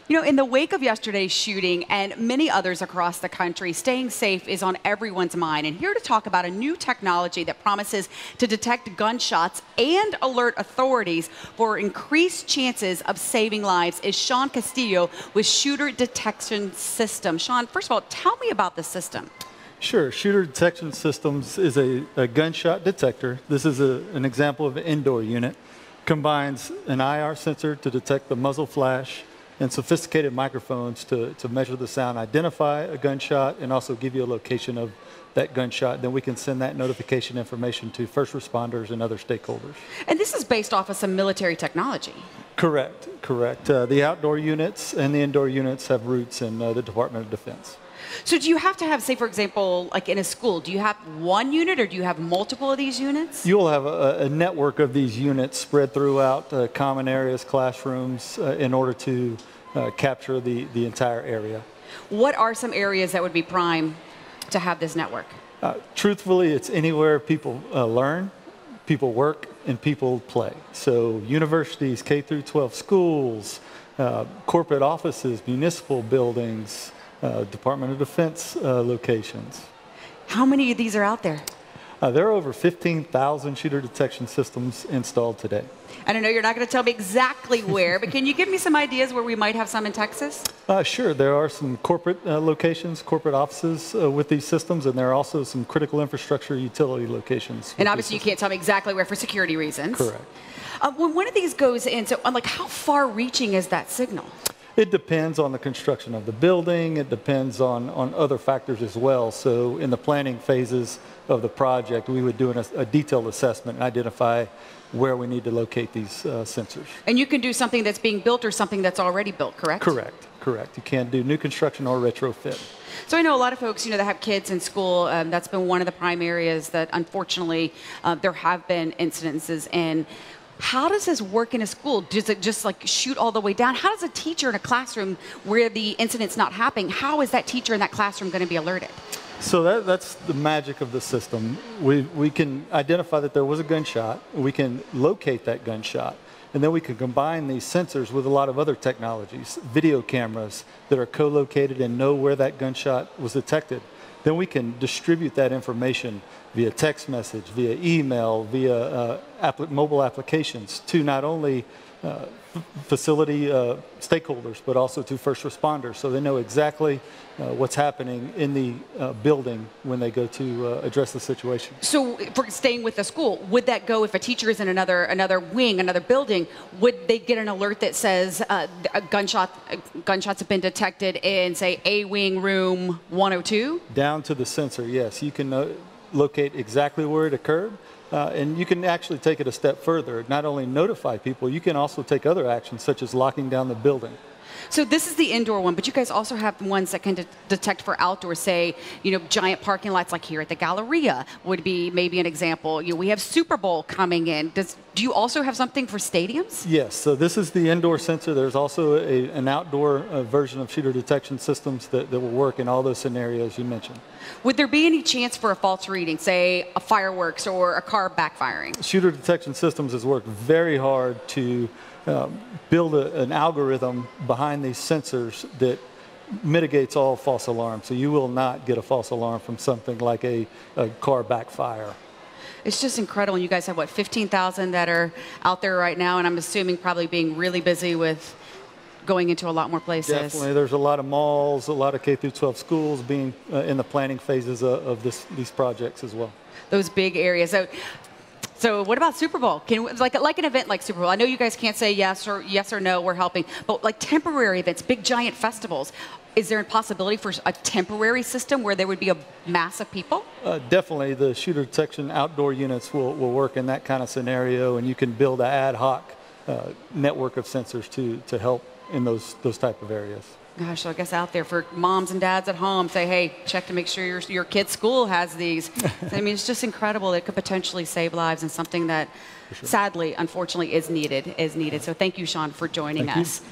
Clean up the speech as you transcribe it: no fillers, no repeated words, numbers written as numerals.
You know, in the wake of yesterday's shooting and many others across the country, staying safe is on everyone's mind. And here to talk about a new technology that promises to detect gunshots and alert authorities for increased chances of saving lives is Sean Castillo with Shooter Detection System. Sean, first of all, tell me about the system. Sure. Shooter Detection Systems is a gunshot detector. This is an example of an indoor unit. Combines an IR sensor to detect the muzzle flash and sophisticated microphones to measure the sound, identify a gunshot, and also give you a location of that gunshot. Then we can send that notification information to first responders and other stakeholders. And this is based off of some military technology. Correct, correct. The outdoor units and the indoor units have roots in the Department of Defense. So do you have to have, say, for example, like in a school, do you have one unit or do you have multiple of these units? You'll have a network of these units spread throughout common areas, classrooms, in order to capture the entire area. What are some areas that would be prime to have this network? Truthfully, it's anywhere people learn, people work, and people play. So universities, K through 12 schools, corporate offices, municipal buildings, Department of Defense locations. How many of these are out there? There are over 15,000 shooter detection systems installed today. And I know you're not going to tell me exactly where, but can you give me some ideas where we might have some in Texas? Sure. There are some corporate locations, corporate offices with these systems, and there are also some critical infrastructure utility locations. And obviously you can't tell me exactly where for security reasons. Correct. When one of these goes in, so like how far reaching is that signal? It depends on the construction of the building. It depends on other factors as well. So in the planning phases of the project, we would do a detailed assessment and identify where we need to locate these sensors. And you can do something that's being built or something that's already built, correct? Correct, correct. You can't do new construction or retrofit. So I know a lot of folks, that have kids in school. That's been one of the prime areas that unfortunately there have been incidences in. How does this work in a school? Does it just like shoot all the way down? How does a teacher in a classroom where the incident's not happening, how is that teacher in that classroom going to be alerted? So that's the magic of the system. We can identify that there was a gunshot. We can locate that gunshot. And then we can combine these sensors with a lot of other technologies, video cameras that are co-located and know where that gunshot was detected. Then we can distribute that information via text message, via email, via mobile applications to not only facility stakeholders, but also to first responders, so they know exactly what's happening in the building when they go to address the situation. So for staying with the school, would that go if a teacher is in another wing, another building, would they get an alert that says gunshots have been detected in, say, A wing room 102? Down to the sensor, yes. You can locate exactly where it occurred. And you can actually take it a step further. Not only notify people, you can also take other actions such as locking down the building. So this is the indoor one, but you guys also have ones that can detect for outdoor, say, giant parking lots like here at the Galleria would be maybe an example. We have Super Bowl coming in. Do you also have something for stadiums? Yes, so this is the indoor sensor. There's also an outdoor version of shooter detection systems that will work in all those scenarios you mentioned. Would there be any chance for a false reading, say a fireworks or a car backfiring? Shooter detection systems has worked very hard to build an algorithm behind these sensors that mitigates all false alarms. So you will not get a false alarm from something like a car backfire. It's just incredible. And you guys have, what, 15,000 that are out there right now, and I'm assuming probably being really busy with going into a lot more places. Definitely. There's a lot of malls, a lot of K through 12 schools being in the planning phases of these projects as well. Those big areas. So what about Super Bowl? Like an event like Super Bowl? I know you guys can't say yes or no, we're helping, but like temporary events, big giant festivals, is there a possibility for a temporary system where there would be a mass of people? Definitely, the shooter detection outdoor units will work in that kind of scenario, and you can build an ad hoc network of sensors to help in those type of areas. Gosh, so I guess out there for moms and dads at home, say, hey, check to make sure your kid's school has these. I mean, it's just incredible. It could potentially save lives and something that sadly, unfortunately, is needed. So thank you, Sean, for joining us.